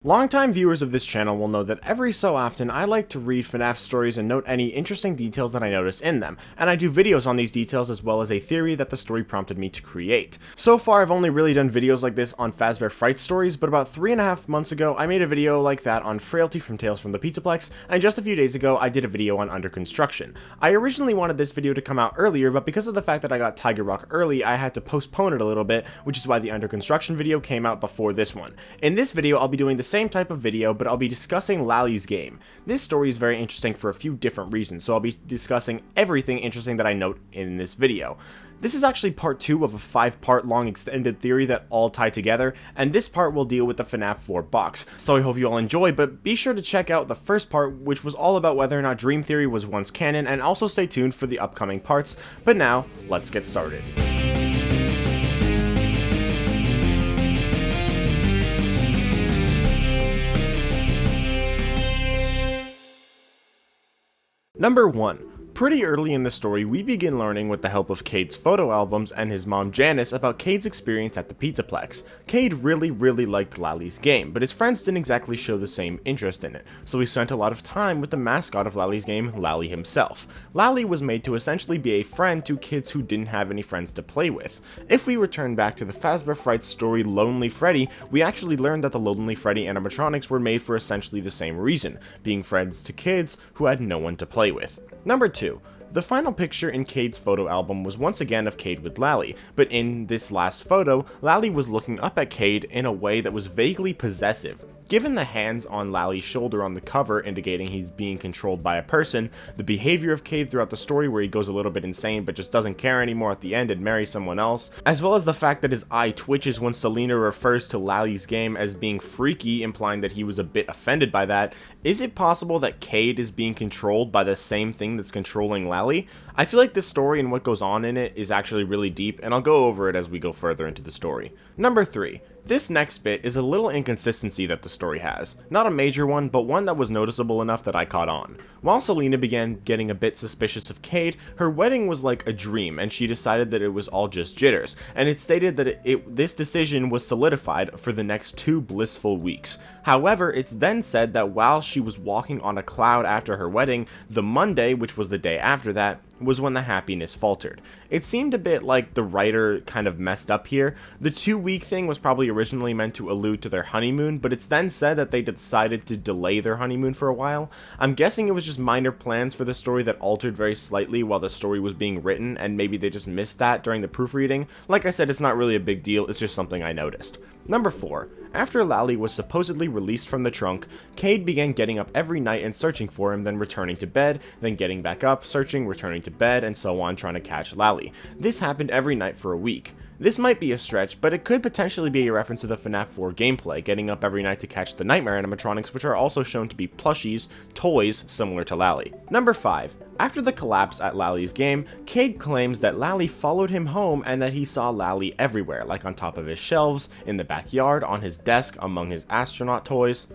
Longtime viewers of this channel will know that every so often I like to read FNaF stories and note any interesting details that I notice in them, and I do videos on these details as well as a theory that the story prompted me to create. So far I've only really done videos like this on Fazbear Fright stories, but about 3.5 months ago I made a video like that on Frailty from Tales from the Pizzaplex, and just a few days ago I did a video on Under Construction. I originally wanted this video to come out earlier, but because of the fact that I got Tiger Rock early, I had to postpone it a little bit, which is why the Under Construction video came out before this one. In this video I'll be doing the same type of video, but I'll be discussing Lally's game. This story is very interesting for a few different reasons, so I'll be discussing everything interesting that I note in this video. This is actually part 2 of a 5-part long extended theory that all tie together, and this part will deal with the FNaF 4 box, so I hope you all enjoy, but be sure to check out the first part, which was all about whether or not Dream Theory was once canon, and also stay tuned for the upcoming parts. But now, let's get started. Number 1. Pretty early in the story, we begin learning with the help of Cade's photo albums and his mom Janice about Cade's experience at the Pizzaplex. Cade really liked Lally's game, but his friends didn't exactly show the same interest in it, so he spent a lot of time with the mascot of Lally's game, Lally himself. Lally was made to essentially be a friend to kids who didn't have any friends to play with. If we return back to the Fazbear Fright story Lonely Freddy, we actually learned that the Lonely Freddy animatronics were made for essentially the same reason, being friends to kids who had no one to play with. Number 2. The final picture in Cade's photo album was once again of Cade with Lally, but in this last photo, Lally was looking up at Cade in a way that was vaguely possessive. Given the hands on Lally's shoulder on the cover indicating he's being controlled by a person, the behavior of Cade throughout the story where he goes a little bit insane but just doesn't care anymore at the end and marries someone else, as well as the fact that his eye twitches when Selena refers to Lally's game as being freaky, implying that he was a bit offended by that, is it possible that Cade is being controlled by the same thing that's controlling Lally? I feel like this story and what goes on in it is actually really deep, and I'll go over it as we go further into the story. Number 3. This next bit is a little inconsistency that the story has. Not a major one, but one that was noticeable enough that I caught on. While Selena began getting a bit suspicious of Cade, her wedding was like a dream, and she decided that it was all just jitters, and it stated that this decision was solidified for the next 2 blissful weeks. However, it's then said that while she was walking on a cloud after her wedding, the Monday, which was the day after that, was when the happiness faltered. It seemed a bit like the writer kind of messed up here. The 2-week thing was probably originally meant to allude to their honeymoon, but it's then said that they decided to delay their honeymoon for a while. I'm guessing it was just minor plans for the story that altered very slightly while the story was being written, and maybe they just missed that during the proofreading. Like I said, it's not really a big deal, it's just something I noticed. Number 4. After Lally was supposedly released from the trunk, Cade began getting up every night and searching for him, then returning to bed, then getting back up, searching, returning to bed, and so on, trying to catch Lally. This happened every night for a week. This might be a stretch, but it could potentially be a reference to the FNaF 4 gameplay, getting up every night to catch the nightmare animatronics, which are also shown to be plushies, toys similar to Lally. Number 5. After the collapse at Lally's game, Cade claims that Lally followed him home and that he saw Lally everywhere, like on top of his shelves, in the backyard, on his desk, among his astronaut toys.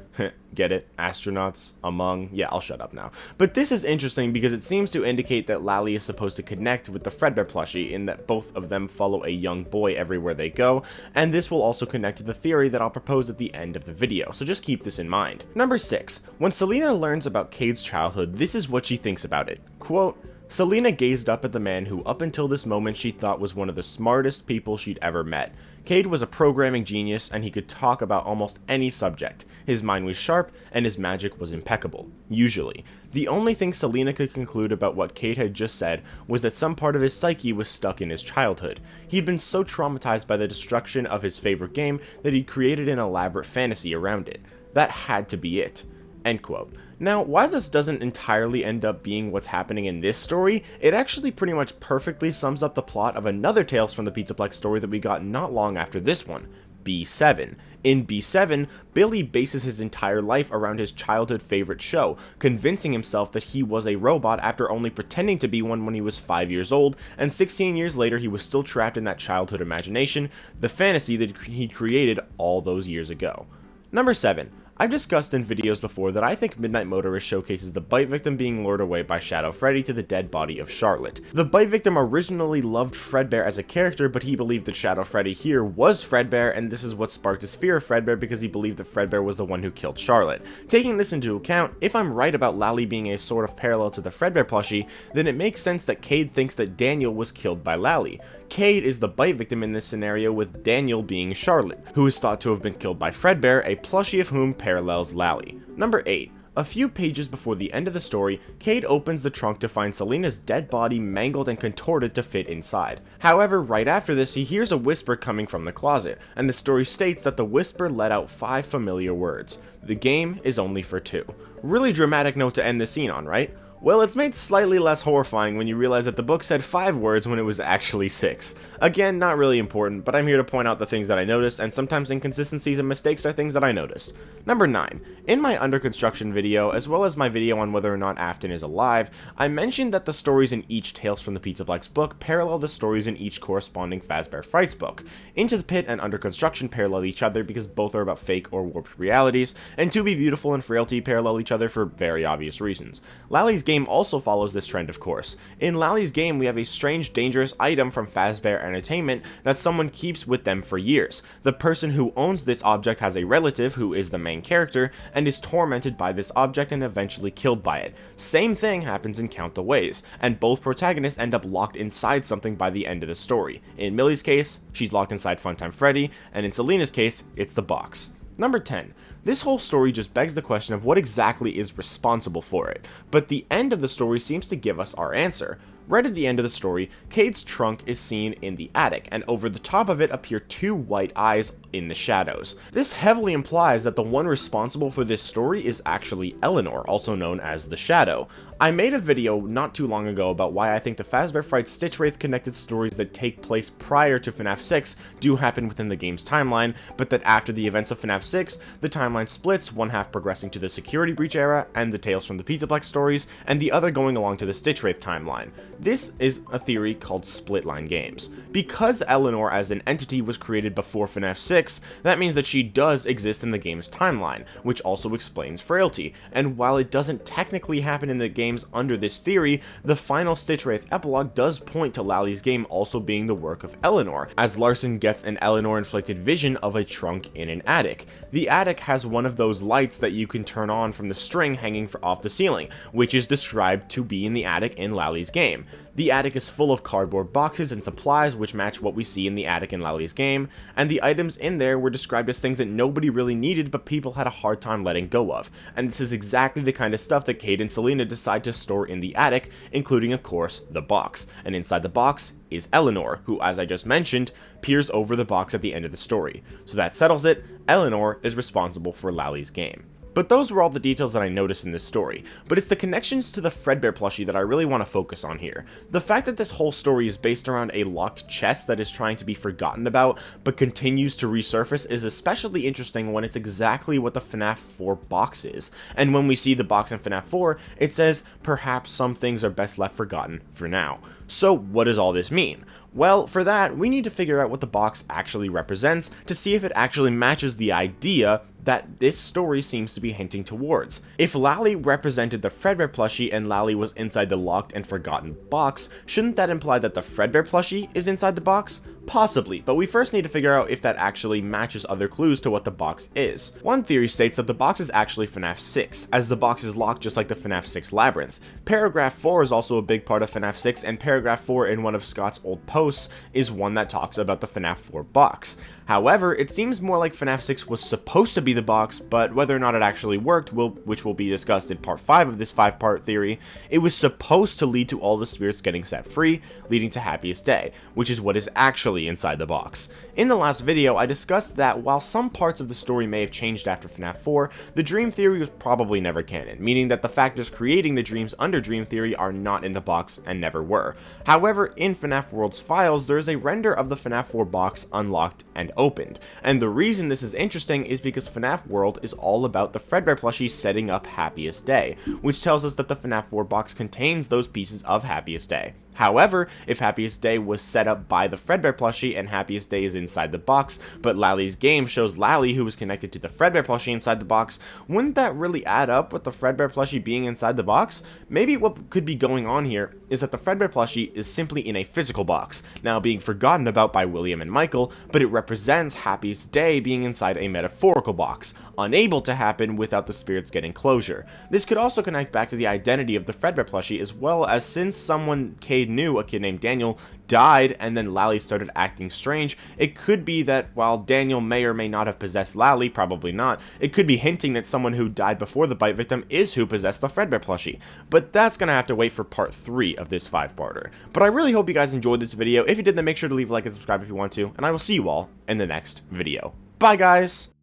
Get it? Astronauts? Among? Yeah, I'll shut up now. But this is interesting because it seems to indicate that Lally is supposed to connect with the Fredbear plushie in that both of them follow a young boy everywhere they go, and this will also connect to the theory that I'll propose at the end of the video, so just keep this in mind. Number 6. When Selena learns about Cade's childhood, this is what she thinks about it. Quote, Selena gazed up at the man who up until this moment she thought was one of the smartest people she'd ever met. Cade was a programming genius and he could talk about almost any subject. His mind was sharp and his magic was impeccable. Usually. The only thing Selena could conclude about what Cade had just said was that some part of his psyche was stuck in his childhood. He'd been so traumatized by the destruction of his favorite game that he'd created an elaborate fantasy around it. That had to be it. End quote. Now, while this doesn't entirely end up being what's happening in this story, it actually pretty much perfectly sums up the plot of another Tales from the Pizzaplex story that we got not long after this one, B7. In B7, Billy bases his entire life around his childhood favorite show, convincing himself that he was a robot after only pretending to be one when he was 5 years old, and 16 years later he was still trapped in that childhood imagination, the fantasy that he'd created all those years ago. Number 7. I've discussed in videos before that I think Midnight Motorist showcases the bite victim being lured away by Shadow Freddy to the dead body of Charlotte. The bite victim originally loved Fredbear as a character, but he believed that Shadow Freddy here was Fredbear, and this is what sparked his fear of Fredbear because he believed that Fredbear was the one who killed Charlotte. Taking this into account, if I'm right about Lally being a sort of parallel to the Fredbear plushie, then it makes sense that Cade thinks that Daniel was killed by Lally. Cade is the bite victim in this scenario, with Daniel being Charlotte, who is thought to have been killed by Fredbear, a plushie of whom parallels Lally. Number 8. A few pages before the end of the story, Cade opens the trunk to find Selena's dead body mangled and contorted to fit inside. However, right after this, he hears a whisper coming from the closet, and the story states that the whisper let out 5 familiar words. The game is only for 2. Really dramatic note to end the scene on, right? Well, it's made slightly less horrifying when you realize that the book said 5 words when it was actually 6. Again, not really important, but I'm here to point out the things that I noticed, and sometimes inconsistencies and mistakes are things that I noticed. Number 9. In my under construction video, as well as my video on whether or not Afton is alive, I mentioned that the stories in each Tales from the Pizzaplex book parallel the stories in each corresponding Fazbear Frights book. Into the Pit and Under Construction parallel each other because both are about fake or warped realities, and To Be Beautiful and Frailty parallel each other for very obvious reasons. Lally's game also follows this trend, of course. In Lally's game, we have a strange, dangerous item from Fazbear Entertainment that someone keeps with them for years. The person who owns this object has a relative who is the main character and is tormented by this object and eventually killed by it. Same thing happens in Count the Ways, and both protagonists end up locked inside something by the end of the story. In Millie's case, she's locked inside Funtime Freddy, and in Selena's case, it's the box. Number 10. This whole story just begs the question of what exactly is responsible for it, but the end of the story seems to give us our answer. Right at the end of the story, Cade's trunk is seen in the attic, and over the top of it appear 2 white eyes in the shadows. This heavily implies that the one responsible for this story is actually Eleanor, also known as the Shadow. I made a video not too long ago about why I think the Fazbear Frights Stitch Wraith connected stories that take place prior to FNaF 6 do happen within the game's timeline, but that after the events of FNaF 6, the timeline splits, one half progressing to the Security Breach era and the Tales from the Pizzaplex stories, and the other going along to the Stitch Wraith timeline. This is a theory called Splitline Games. Because Eleanor as an entity was created before FNaF 6, that means that she does exist in the game's timeline, which also explains Frailty, and while it doesn't technically happen in the games under this theory, the final Stitch Wraith epilogue does point to Lally's game also being the work of Eleanor, as Larson gets an Eleanor-inflicted vision of a trunk in an attic. The attic has one of those lights that you can turn on from the string hanging off the ceiling, which is described to be in the attic in Lally's game. The attic is full of cardboard boxes and supplies which match what we see in the attic in Lally's game, and the items in there were described as things that nobody really needed but people had a hard time letting go of, and this is exactly the kind of stuff that Cade and Selena decide to store in the attic, including of course the box, and inside the box is Eleanor, who as I just mentioned, peers over the box at the end of the story. So that settles it, Eleanor is responsible for Lally's game. But those were all the details that I noticed in this story, but it's the connections to the Fredbear plushie that I really want to focus on here. The fact that this whole story is based around a locked chest that is trying to be forgotten about, but continues to resurface is especially interesting when it's exactly what the FNaF 4 box is. And when we see the box in FNaF 4, it says, perhaps some things are best left forgotten for now. So what does all this mean? Well, for that, we need to figure out what the box actually represents to see if it actually matches the idea that this story seems to be hinting towards. If Lally represented the Fredbear plushie and Lally was inside the locked and forgotten box, shouldn't that imply that the Fredbear plushie is inside the box? Possibly, but we first need to figure out if that actually matches other clues to what the box is. One theory states that the box is actually FNaF 6, as the box is locked just like the FNaF 6 labyrinth. Paragraph 4 is also a big part of FNaF 6, and paragraph 4 in one of Scott's old posts is one that talks about the FNaF 4 box. However, it seems more like FNaF 6 was supposed to be the box, but whether or not it actually worked, which will be discussed in part 5 of this 5-part theory, it was supposed to lead to all the spirits getting set free, leading to Happiest Day, which is what is actually inside the box. In the last video, I discussed that while some parts of the story may have changed after FNaF 4, the dream theory was probably never canon, meaning that the factors creating the dreams under dream theory are not in the box and never were. However, in FNaF World's files, there is a render of the FNaF 4 box unlocked and opened, and the reason this is interesting is because FNaF World is all about the Fredbear plushie setting up Happiest Day, which tells us that the FNaF 4 box contains those pieces of Happiest Day. However, if Happiest Day was set up by the Fredbear plushie and Happiest Day is inside the box, but Lally's game shows Lally who is connected to the Fredbear plushie inside the box, wouldn't that really add up with the Fredbear plushie being inside the box? Maybe what could be going on here is that the Fredbear plushie is simply in a physical box, now being forgotten about by William and Michael, but it represents Happiest Day being inside a metaphorical box, unable to happen without the spirits getting closure. This could also connect back to the identity of the Fredbear plushie, as well as since someone Cade knew, a kid named Daniel, died and then Lally started acting strange, it could be that while Daniel may or may not have possessed Lally, probably not, it could be hinting that someone who died before the bite victim is who possessed the Fredbear plushie. But that's gonna have to wait for part 3 of this 5-parter. But I really hope you guys enjoyed this video. If you did, then make sure to leave a like and subscribe if you want to, and I will see you all in the next video. Bye guys!